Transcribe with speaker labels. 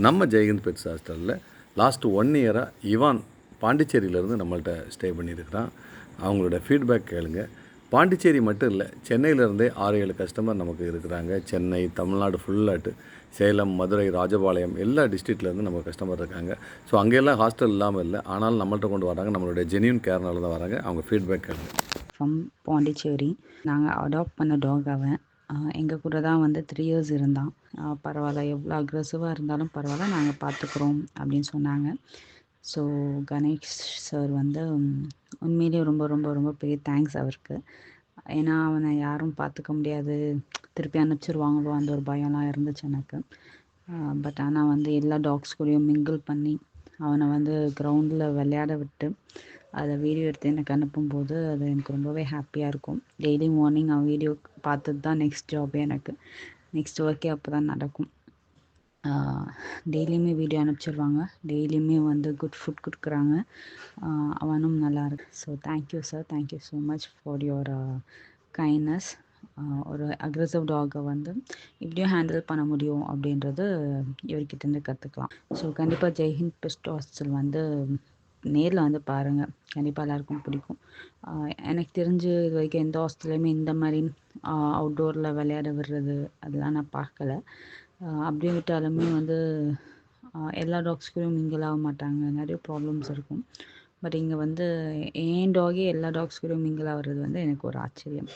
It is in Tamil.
Speaker 1: நம்ம ஜெய்ஹிந்த் பெட்ஸ் ஹாஸ்டலில் லாஸ்ட்டு 1 இயராக இவான் பாண்டிச்சேரியிலேருந்து நம்மள்ட்ட ஸ்டே பண்ணியிருக்கிறான். அவங்களோட ஃபீட்பேக் கேளுங்க. பாண்டிச்சேரி மட்டும் இல்லை, சென்னையிலேருந்தே 6-7 கஸ்டமர் நமக்கு இருக்கிறாங்க. சென்னை, தமிழ்நாடு ஃபுல்லாட்டு, சேலம், மதுரை, ராஜபாளையம் எல்லா டிஸ்ட்ரிக்ட்லேருந்து நம்ம கஸ்டமர் இருக்காங்க. ஸோ அங்கெல்லாம் ஹாஸ்டல் இல்லாமல் இல்லை, ஆனாலும் நம்மள்ட்ட கொண்டு வராங்க. நம்மளுடைய ஜென்யூன் கேர்னால தான் வராங்க. அவங்க ஃபீட்பேக் கேளுங்க.
Speaker 2: ஃப்ரம் பாண்டிச்சேரி. நாங்கள் அடாப்ட் பண்ண டாக் அவன். எங்கள் கூட தான் வந்து 3 இயர்ஸ் இருந்தான். பரவாயில்ல, எவ்வளோ அக்ரெசிவாக இருந்தாலும் பரவாயில்ல, நாங்கள் பார்த்துக்குறோம் அப்படின்னு சொன்னாங்க. ஸோ கணேஷ் சார் வந்து உண்மையிலேயே ரொம்ப ரொம்ப ரொம்ப பெரிய தேங்க்ஸ் அவருக்கு. ஏன்னா அவனை யாரும் பார்த்துக்க முடியாது, திருப்பி அனுப்பிச்சிருவாங்களோ அந்த ஒரு பயம்லாம் இருந்துச்சு எனக்கு. பட் ஆனால் வந்து எல்லா டாக்ஸ் கூடயும் மிங்கிள் பண்ணி அவனை வந்து கிரவுண்டில் விளையாட விட்டு அதை வீடியோ எடுத்து எனக்கு அனுப்பும்போது அது எனக்கு ரொம்பவே ஹாப்பியாக இருக்கும். டெய்லி மார்னிங் அவன் வீடியோ பார்த்துட்டு தான் நெக்ஸ்ட் ஜாபே எனக்கு, நெக்ஸ்ட் ஒர்க்கே அப்போ தான் நடக்கும். டெய்லியுமே வீடியோ அனுப்பிச்சிடுவாங்க, டெய்லியுமே வந்து குட் ஃபுட் கொடுக்குறாங்க. அவனும் நல்லா இருக்கு. So thank you sir, thank you so much for your kindness. ஒரு அக்ரெசிவ் டாகை வந்து இப்படியும் ஹேண்டில் பண்ண முடியும் அப்படின்றது இவர்கிட்டேருந்து கற்றுக்கலாம். ஸோ கண்டிப்பாக ஜெய்ஹிந்த் பெஸ்ட் ஹாஸ்டல் வந்து நேரில் வந்து பாருங்கள், கண்டிப்பாக எல்லாருக்கும் பிடிக்கும். எனக்கு தெரிஞ்சு இது வரைக்கும் எந்த ஹாஸ்டல்லையுமே இந்த மாதிரி அவுட்டோரில் விளையாட விடுறது அதெல்லாம் நான் பார்க்கல. அப்படியே விட்டாலுமே வந்து எல்லா டாக்ஸ்க்கும் மிங்கிள் ஆக மாட்டாங்க, நிறைய ப்ராப்ளம்ஸ் இருக்கும். பட் இங்கே வந்து என் டாகே எல்லா டாக்ஸ் கூடயும் மிங்கிள் ஆகிறது வந்து எனக்கு ஒரு ஆச்சரியம்.